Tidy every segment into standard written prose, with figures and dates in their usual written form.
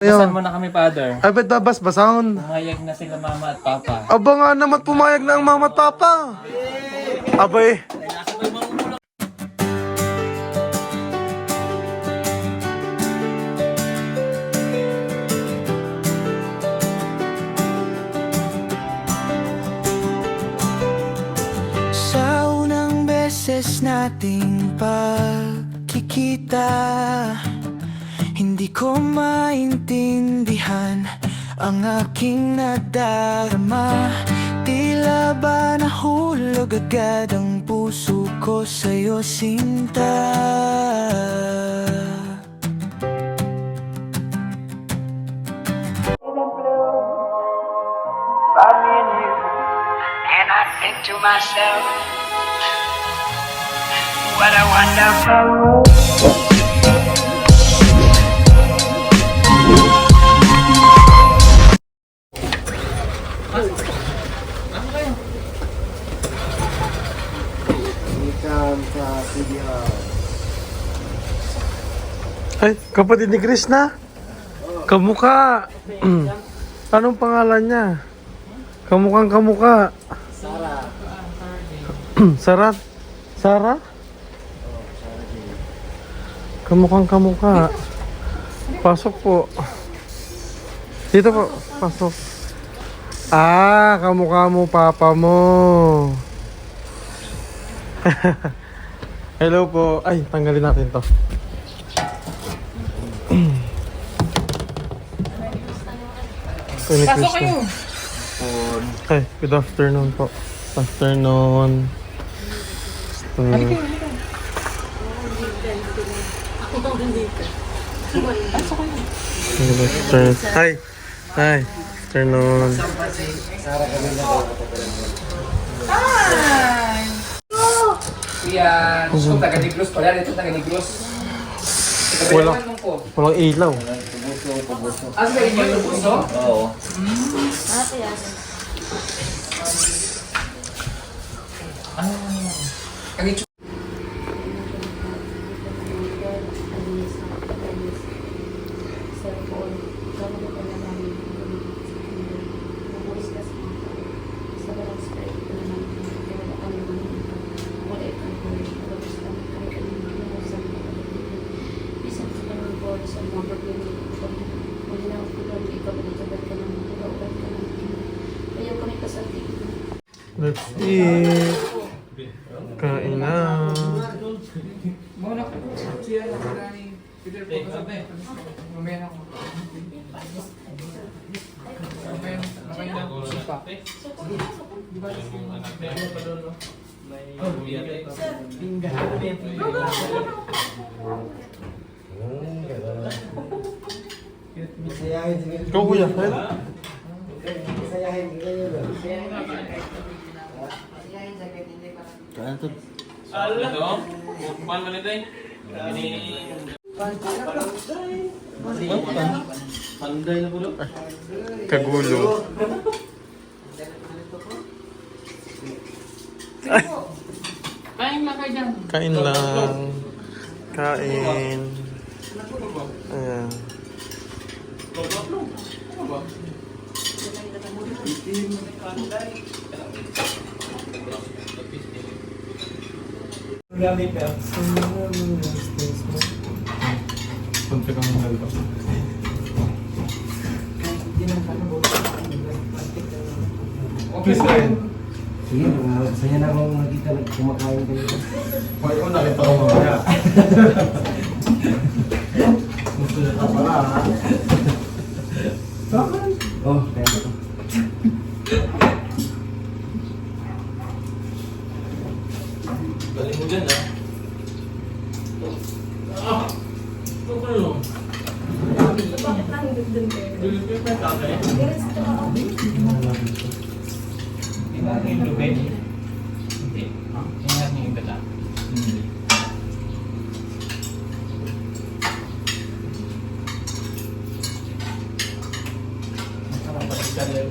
Saan mo na kami, Father? Ay, ba't babas-basaon? Pumayag na sila Mama at Papa. Aba nga naman, pumayag na ang mama at papa. Abay. Sa unang beses nating pagkikita, hindi ko maintindihan ang aking nadarama. Tila ba nahulog agad ang puso ko sa'yo, sinta. About me and you, and I think to myself, what a wonderful world. Ay, kapatid ni Krishna. Kamukha. Anong pangalan niya? Kamukhang kamukha. Sarah. Sarah? Kamukhang kamukha. Pasok po. Dito po. Pasok. Ah, kamukha mo papa mo. Hello po. Ay, tanggalin natin to. Pasok kayo! Ay, good afternoon po. Afternoon. Halika, halika. Pasok kayo. Good afternoon. Hi. Hi. Afternoon. Hi! Yan. So, taga-Negros pala. Dito taga-Negros. Walang ilaw. Ah, sa inyo yung puso? Oo. Let's eat. Kain na. Muna ko. Siya na pala ni Peter po. Mamaya na ako. Mamaya na ako. Supa. Ikaw kuya, Fred? Ito? Kukuhan mo nito eh. Kagulo. Kain lang kayo dyan. Kain lang. Kain. Ayan. Punta kang dalawa. Okay, sir. Sige, saya na akong nakita kumakain kayo. Hoy, ko nakita ko mamaya. Gusto na ka pala, ha? Bakit? Oh, kaya ito. Galing mo dyan, ha? Ah! Ito ko yun. Bakit lang dun kayo? Dun kayo pa tatay? Tingnan niyo yung lubid. Hindi. Tingnan niyo yung gata. Hindi. Masarap pa rin kaya.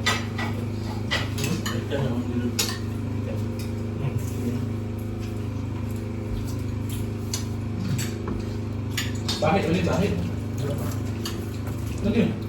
Bakit ulit? Bakit? Lagi.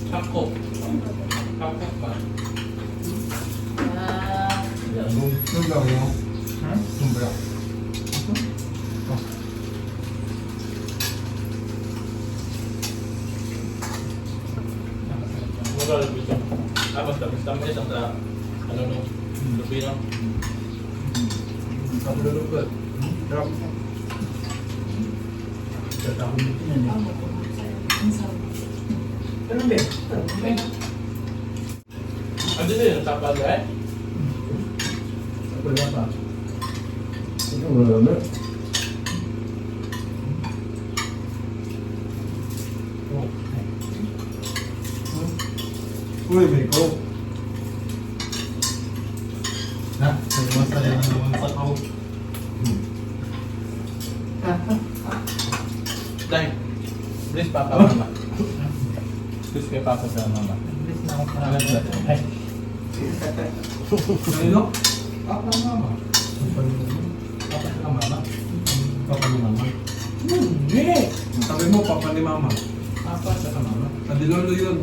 Kapko. Kapko ba? Ano din yung tapal eh? Uy, Beko. Na, basta yan naman sa tao. Dahil. Please papa mama. Please kay papa sa mama. Please na ako para. Ay. Ano? Papa mama. Papa sa mama. Papa ni Mama. Hindi. Sabi mo, Papa ni Mama. Papa sa mama. Hindi lolo yun.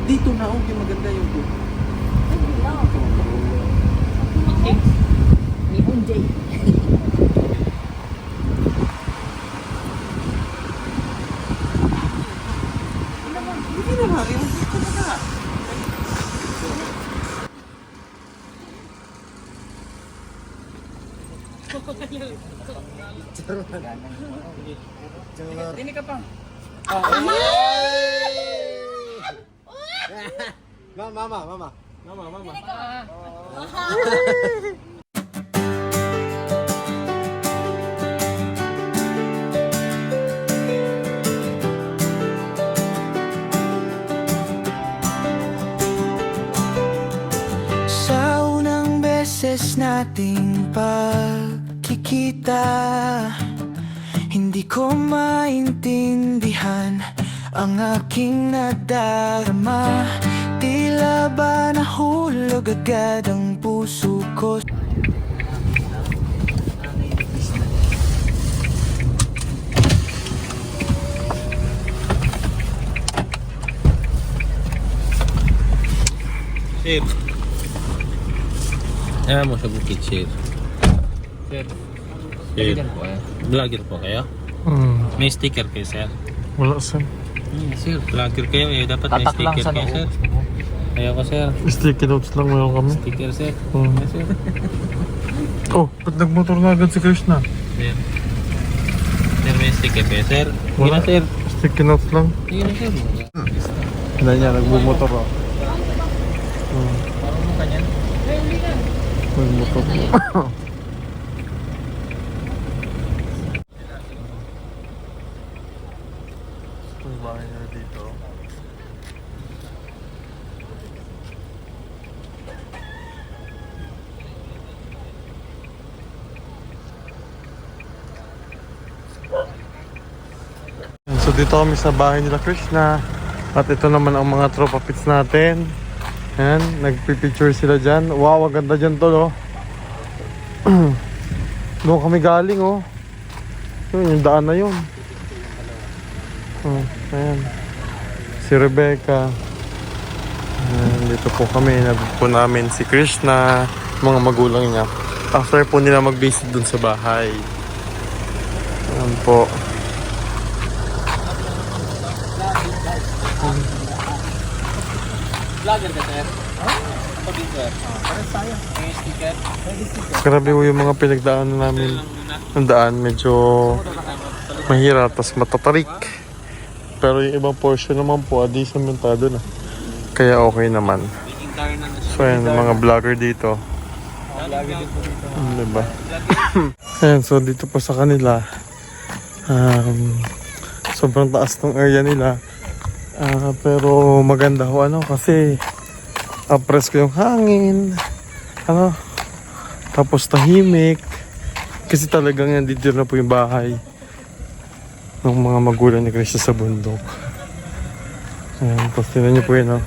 Dito na, okay, maganda yung view. Ni Unjay. Hindi na lagi, dito na na. Dini ka pa. Mama. Sa unang beses nating pagkikita, hindi ko maintindihan ang aking nadarama. Tila ba nahulog agad ang puso ko? Sir. Ayan mo sa bukid, sir. Sir. Sir. Kailan po eh? Vlogger po kayo? May sticker kayo, sir? Wala, sir. Sir, vlogger kayo eh. Dapat may Tatak lang sticker sa kayo, noo. sir. Ayoko, sir. Sticky notes lang meron kami. Sticker, sir. Hmm. Yes, sir. Oh, ba't nagmotor na agad si Krishna? Sir. Sir, may sticker kayo, sir. Sige na, sir. Sticky notes lang. Sige na, sir. Hindi niya, nagbumotor oh. Marunong ka niyan. Nagmotor. May bahay na dito. So dito kami sa bahay nila Krishna. At ito naman ang mga tropa pits natin. Ayan, nagpipicture sila dyan. Wow, ang ganda dyan to, no? Doon kami galing, oh. Yun, yung daan na yun. Oh, ayan. Si Rebecca. Ayan, dito po kami. Nagpo namin si Krishna, mga magulang niya. After po nila mag-visit dun sa bahay. Ayan po. Vlogger ka, sir? Pag-in, sir. Parang tayo. May sticker. Grabe po yung mga pinagdaanan namin. Ang daan medyo mahirap, tas matatarik. Pero yung ibang portion naman po, adi sementado na. Kaya okay naman. So ayan, yung mga vlogger dito. Diba? Ayan, so dito po sa kanila, sobrang taas ng area nila. Pero maganda ho ano kasi presko yung hangin. Ano? Tapos tahimik. Kasi talagang yan dito na po yung bahay ng mga magulang ni Krishna sa bundok. Ayan, tapos tinan nyo po yun, no?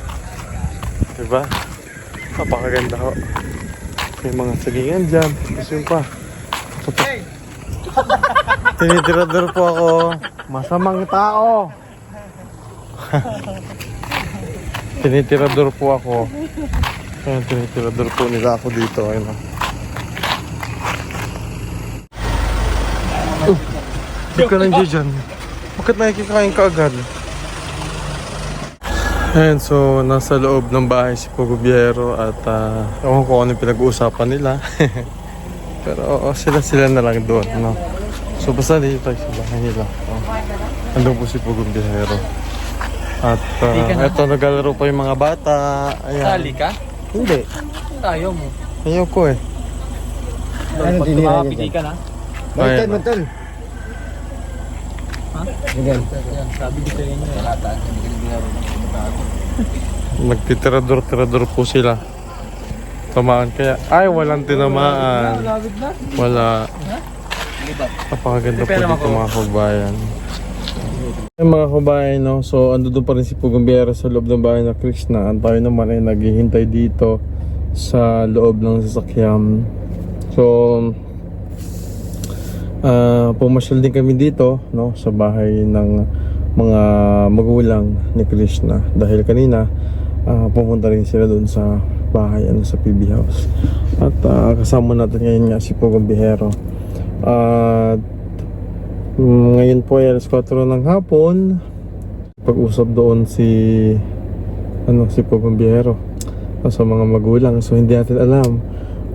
Diba? Napakaganda ho. May mga sagingan dyan. Tapos yun pa. Tinitirador po ako. Masamang tao. Tinitirador po ako. Ayan, tinitirador po nila ako dito. Ayun, no? Di ka lang dyan. Bakit nakikikain ka agad? Ayan, so nasa loob ng bahay si Pogo Biyahero at ewan ko ano yung pinag-uusapan nila. Pero sila na lang doon, no? So basta dito tayo sa bahay nila. Andun po si Pogo Biyahero. At eto naglalaro pa yung mga bata. Ayan. Sali ka? Hindi. Ayaw mo. Ayoko eh. Ano Pag dinira tumapiti ka na. Mantel, mantel. Ha? Ganyan. Sabi ko sa inyo. Lahat. Hindi ka naglaro ng kumatago. Nagtitirador-tirador po sila. Tamaan kaya. Ay, walang tinamaan. Wala. Napakaganda po dito mga kabayan. Yung mga kabayan, no? So ando doon pa rin si Pugong Biyahero sa loob ng bahay na Krishna. Ang tayo naman ay naghihintay dito sa loob ng sasakyan. So pumasyal din kami dito, no, sa bahay ng mga magulang ni Krishna. Dahil kanina pumunta rin sila doon sa bahay, ano, sa PB House. At kasama natin ngayon nga si Pugong Biyahero. At ngayon po ay alas 4 ng hapon. Pag-usap doon si Pugong Biyahero sa mga magulang. So hindi natin alam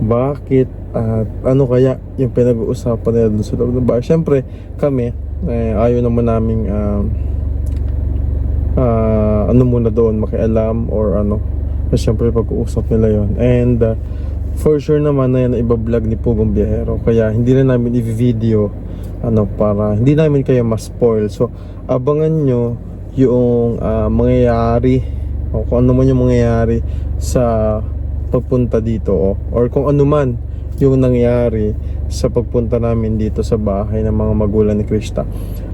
bakit at ano kaya yung pinag-uusapan nila doon sa loob ng bahay. Siyempre kami ayaw naman naming ano muna doon makialam or ano. So, siyempre pag-uusap nila yon. And for sure naman na yan iba-vlog ni Pugong Biyahero. Kaya hindi na namin i-video para hindi namin kayo ma-spoil. So abangan nyo yung mangyayari o kung ano man yung mangyayari sa pagpunta dito or kung ano man yung nangyari sa pagpunta namin dito sa bahay ng mga magulang ni Krishna.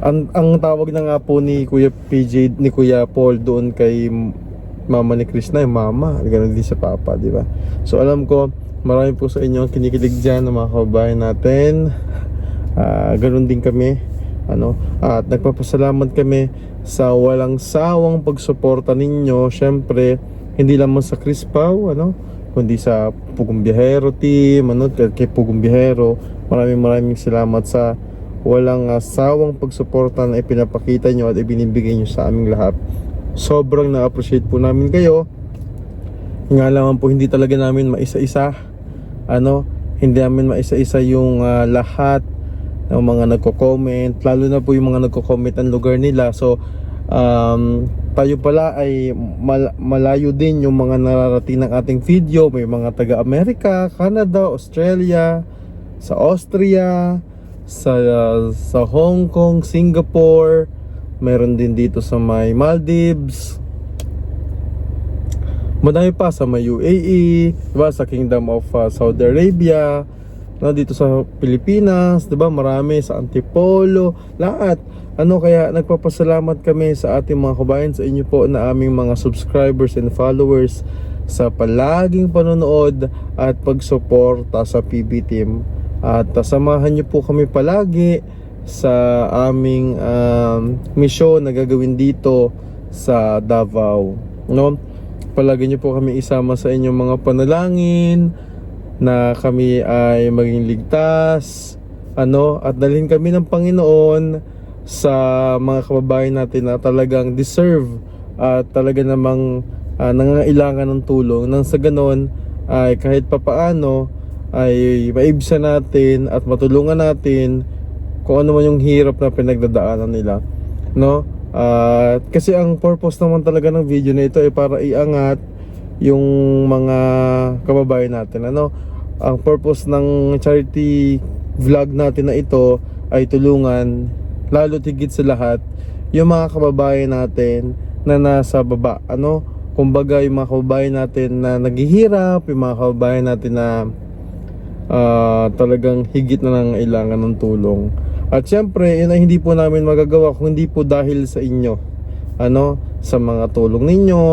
Ang tawag na nga po ni Kuya PJ, ni Kuya Paul doon kay mama ni Krishna, yung mama, ganoon din sa papa, di ba? So alam ko marami po sa inyo ang kinikilig dyan ng mga kababayan natin. Ganoon din kami, at nagpapasalamat kami sa walang sawang pagsuporta ninyo. Syempre hindi lamang sa Chris Pau, kundi sa Pugong Biyahero team, kay Pugong Biyahero. Maraming salamat sa walang sawang pagsuporta na ipinapakita nyo at ibinibigay nyo sa aming lahat. Sobrang na-appreciate po namin kayo. Nga lang po hindi talaga namin maisa-isa, hindi namin maisa-isa yung lahat ng mga nagko-comment, lalo na po yung mga nagko-comment ang lugar nila. So tayo pala ay malayo din yung mga nararating ng ating video. May mga taga-Amerika, Canada, Australia, sa Austria, sa Hong Kong, Singapore, meron din dito sa may Maldives, madami pa sa may UAE, diba? Sa Kingdom of Saudi Arabia, no? Dito sa Pilipinas, diba? Marami sa Antipolo, lahat. Kaya nagpapasalamat kami sa ating mga kabayan, sa inyo po na aming mga subscribers and followers, sa palaging panonood at pagsuporta sa PB Team. At samahan niyo po kami palagi sa aming misyon na gagawin dito sa Davao, no? Palagi niyo po kami isama sa inyong mga panalangin na kami ay maging ligtas, at dalhin kami ng Panginoon sa mga kababayan natin na talagang deserve at talaga namang nangangailangan ng tulong, nang sa ganon ay kahit papaano ay maibsan natin at matulungan natin kung ano man yung hirap na pinagdadaanan nila, no? Kasi ang purpose naman talaga ng video na ito ay para iangat yung mga kababayan natin, Ang purpose ng charity vlog natin na ito ay tulungan, lalo tigit sa lahat, yung mga kababayan natin na nasa baba, kumbaga yung mga kababayan natin na naghihirap, yung mga kababayan natin na talagang higit na nangailangan ng tulong. At syempre, yun ay hindi po namin magagawa kung hindi po dahil sa inyo, sa mga tulong ninyo,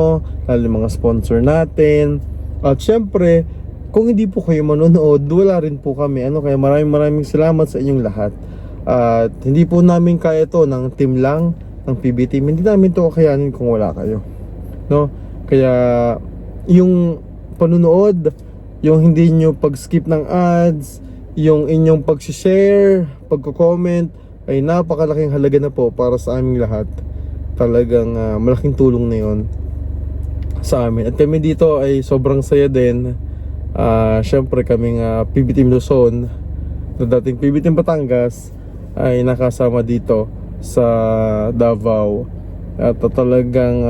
lalo mga sponsor natin. At syempre, kung hindi po kayo manonood, wala rin po kami, kaya maraming salamat sa inyong lahat. At hindi po namin kaya to ng team lang, ng PB Team, hindi namin to kakayanin kung wala kayo, no? Kaya yung panunood, yung hindi nyo pag-skip ng ads, yung inyong pag-share, pagko-comment, ay napakalaking halaga na po para sa aming lahat. Talagang malaking tulong na yun sa amin. At kami dito ay sobrang saya din. Syempre kaming PB Team Luzon, na dating PB Team Batangas, ay nakasama dito sa Davao. At talagang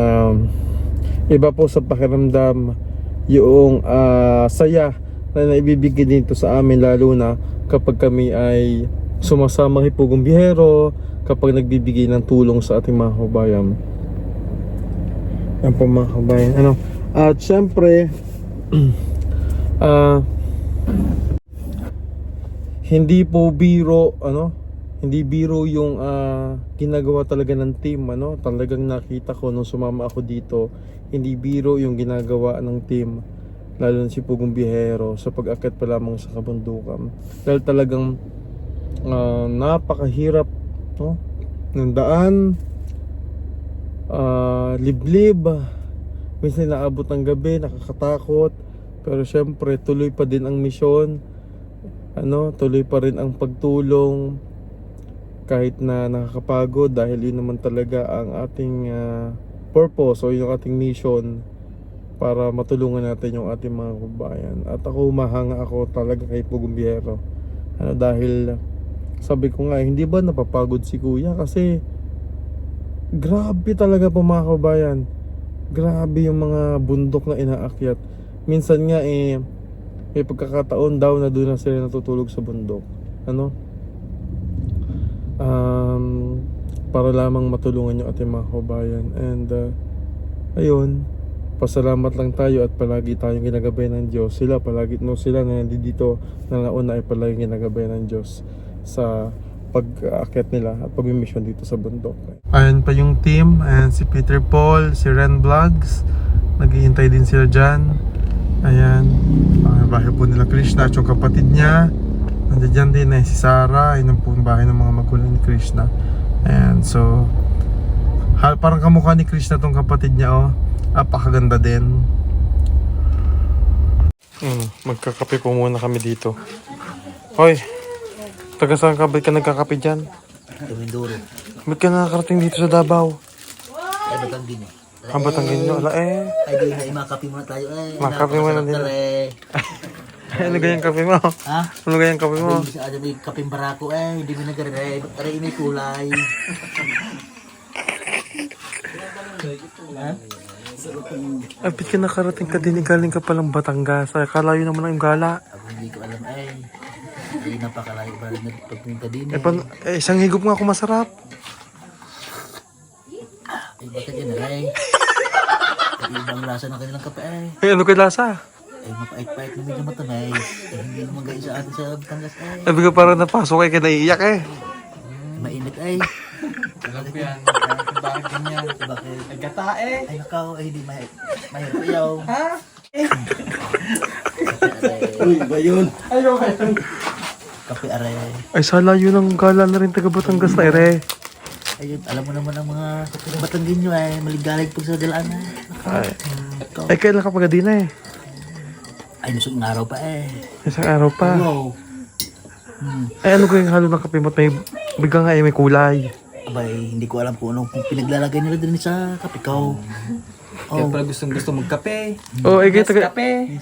iba po sa pakiramdam yung saya na naibibigay dito sa amin, lalo na kapag kami ay sumasama kay Pugong Biyahero, kapag nagbibigay ng tulong sa ating mga kabayan. Yan po mga kabayan. At syempre hindi po biro, hindi biro yung ginagawa talaga ng team, Talagang nakita ko nung sumama ako dito, hindi biro yung ginagawa ng team, lalo na si Pugong Biyahero, sa pag-akit pa lamang sa kabundukan. Dahil talagang napakahirap, ng daan, liblib, minsan naabot ng gabi, nakakatakot. Pero syempre tuloy pa din ang misyon, tuloy pa rin ang pagtulong kahit na nakakapagod, dahil yun naman talaga ang ating purpose o yung ating mission, para matulungan natin yung ating mga kababayan. At ako, humahanga ako talaga kay Pugong Biyahero, dahil sabi ko nga, hindi ba napapagod si kuya? Kasi grabe talaga po mga kababayan, grabe yung mga bundok na inaakyat. Minsan nga may pagkakataon daw na doon na sila natutulog sa bundok, para lamang matulungan yung ating mga kababayan. And ayun, pasalamat lang tayo at palagi tayong ginagabayan ng Diyos. Sila palagi, sila na nandito na nauna ay palagi ginagabayan ng Diyos sa pag-aakyat nila at pag-mission dito sa bundok. Ayan pa yung team, ayan si Peter Paul, si Ren Vlogs, naghihintay din sila dyan. Ayan, bahay po nila Krishna at yung kapatid niya. Nandiyan din si Sarah, yun po yung bahay ng mga magulang ni Krishna. Ayan, so parang kamukha ni Krishna tong kapatid niya, napakaganda din. Magkakape po muna kami dito. Hoy, taga saan ka? Ba't ka nagkakape dyan? Tuminduro. Ba't ka nakakarating dito sa Davao? Ay, Batanggin eh. Batanggin nyo? Ay, di na, makape muna tayo. Makape muna din. Ano ganyan kape mo? Ha? Ano ganyan kape mo? Hindi siya ada may kapeng barako hindi mo nagre-red. Aray may kulay. Ay, ba't ka nakarating ka din? Galing ka palang Batangas. Ay, kalayo naman ang gala. Ako hindi ko alam Ay, napakalayo ba rin pagpunta din Isang higop nga ako masarap. Ay, bakit yan ay? Ay, ibang lasa ng kanilang kape Ay, ano kay lasa? Ay, mapait-pait na medyo matamis. Ay, hindi naman gaya sa atin sa Batangas Sabi ko parang napasok ka naiiyak Mainit ay. Alam ko yan. Bakit ganyan? Bakit? Ay, gata eh. Ay, nakaw, ay, hindi mahirap ayaw. Ha? Uy, ba yun? Kape aray. Ay, sa layo ng gala na rin taga Batangas na ere. Ayun, alam mo naman ang mga Batanggenyo ay maligalig pag sa galaan Ay, kailan ka pa din Ay, nusog ng araw pa Isang araw pa. Wow. Ay, ano kayong halo ng kape mo? May bigla nga may kulay. Abay, hindi ko alam kung anong pinaglalagay nila din sa kape ko. Kaya pala gusto magkape. Oh, ay kayo taga... Kape.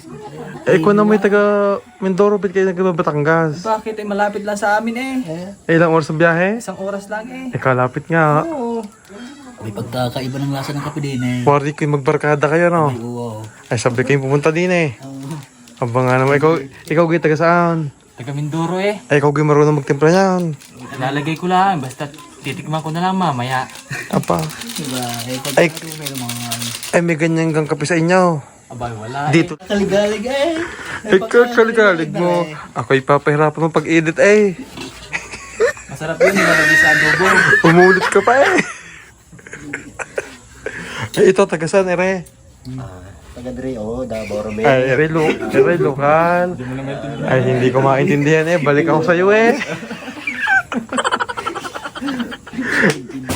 Eh, kung na may taga Mindoro, ba't kayo taga Batangas? Bakit ay malapit lang sa amin eh. Eh, ilang oras ang biyahe? Isang oras lang eh. Eh, kalapit nga. Oo. May pagkakaiba ng lasa ng kape din Pwede kayo magbarkada kayo, no? Ay, oo. Ay, sabi kayo pumunta din Aba nga naman, ikaw kayo taga saan? Taga Mindoro eh. Ay, ikaw kayo marunong magtimpla yan. Lalagay ko lang. Basta titikman ko na lang mamaya. Apa? Diba? Eh, pag Ay. may mga Ay, may ganyan gang kape sa inyo. Abay, wala Dito. kaligalig Ikaw, kaligalig mo. Ako'y papahirapan ng pag-edit Masarap yun. Nilalagay sa adobo. Umulit ka pa Ay, ito, taga saan, ere? Taga-dre, Davao, Romeo. Ay, ere lokal. Ay, hindi ko maintindihan balik ako sa'yo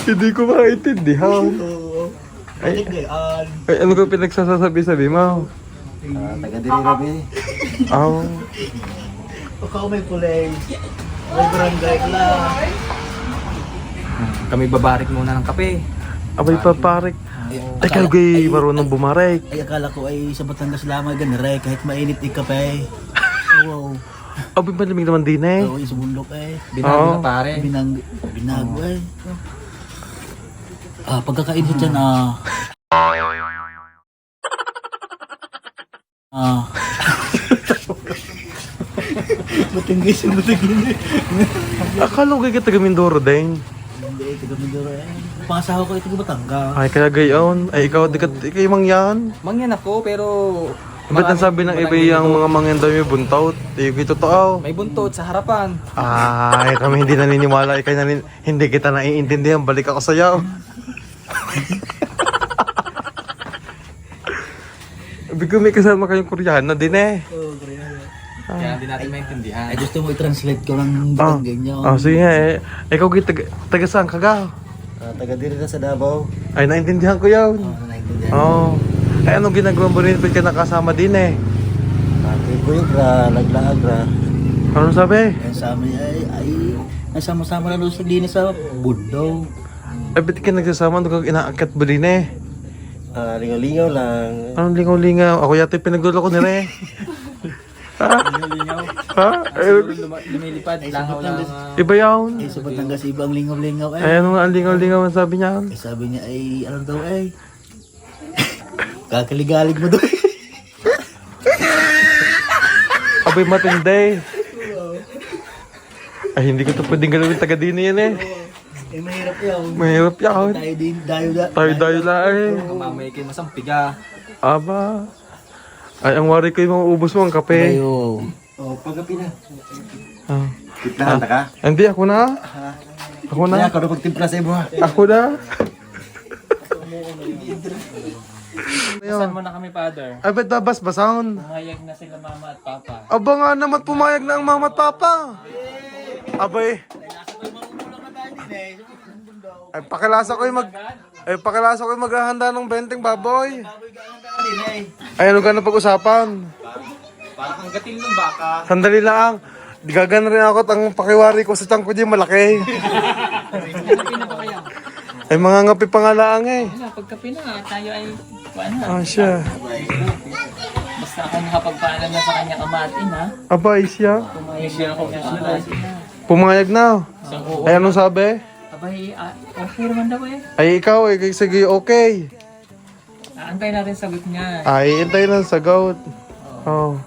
Hindi ko maintindihan. Ay, ano ka pinagsasabi-sabi mo? Taga-dre, Rabi. Oh. ikaw may kulay. May barangay ka lang. Kami babarik muna ng kape. Abay, paparik. Ay, kayo gay marunong bumarik. Ay, akala ko ay sa Batangas lamang ganare kahit mainit kape. Wow. Abay, malamig naman din Oo, sa bundok Binago Oo. na pare. Binago pagkakain siya dyan Batangas. Akala ko kayo taga Mindoro din. Hindi, taga Mindoro Pangasawa ko ito taga Batangas. Ay, kaya gayon. Ay, ikaw, di kayo mangyan. Mangyan ako pero... Ba't ang sabi ng iba yung mga mangyan daw may buntot? Di ko totoo. May buntot sa harapan. Ay, kami hindi naniniwala. Hindi kita naiintindihan. Balik ako sa'yo. Ibig ko may kasama kayong Koreano din Oo, Koreano. Kaya hindi natin maintindihan. Ay, gusto mo i-translate ko ng Batanggenyo. Sige ikaw kayo taga saan ka? Taga-dre na sa Davao. Ay, naintindihan ko yun. Naintindihan. Oo. Ay, anong ginagawa mo rin? Ba't ka nakasama din Kuyog ra, naglaag ra. Ano sabi? Kaya sa amin ay nasama-sama na doon sa dinis sa Bundo. Ay, ba't ka nagsasama? Ano kang inaakyat ba din Lingaw-lingaw lang. Anong lingaw-lingaw? Ako yata yung pinagdulo ko nila Ha? Lingaw. Ha? Ay, Lumilipad. Langaw lang. iba yun. Ay, sa Batangas ibang lingaw-lingaw Ay, ano nga ang lingaw-lingaw ang sabi niya? Ay, sabi niya ay, ano daw kakaligalig mo daw Abay, matindi. Ay, hindi ko ito pwedeng galawin taga-dini yan Eh, mahirap yun. Mahirap yan. Tayo din, Tayo-dayo lang Mamay kayo masampiga. Aba. Ay, ang wari ko yung mga ubos mo, ang kape. Ayo. Pagkapi na. Ah. Tiplahan na ka? Hindi, ako na. Ako Kaya na. ako na pagtimpla sa ibo ha. Ako na. Saan mo na kami, Father? Ay, ba't babas-basaon? Mayag na sila mama at papa. Aba nga naman pumayag na ang mama at papa. Abay. Ay, pakilasa ko yung maghahanda ng benteng baboy. Ay, ano ka na pag-usapan? Parang ang gatil ng baka. Sandali lang. Gagana rin ako at ang pakiwari ko sa tiyan ko di malaki. Ay, mga ngapi pangalaang Wala, pagkape na, tayo ay... Ano? Ah, siya. Basta ako makapagpaalam na sa kanyang amatin ha. Abay siya. Pumayag siya ako sa amatin na. Pumayag na. Isang oo. Ay, anong sabi? Abay, okay naman daw eh. Ay, ikaw eh. Sige, okay. Aantay natin sagot niya. Ay, hintay lang sa gout. Oh.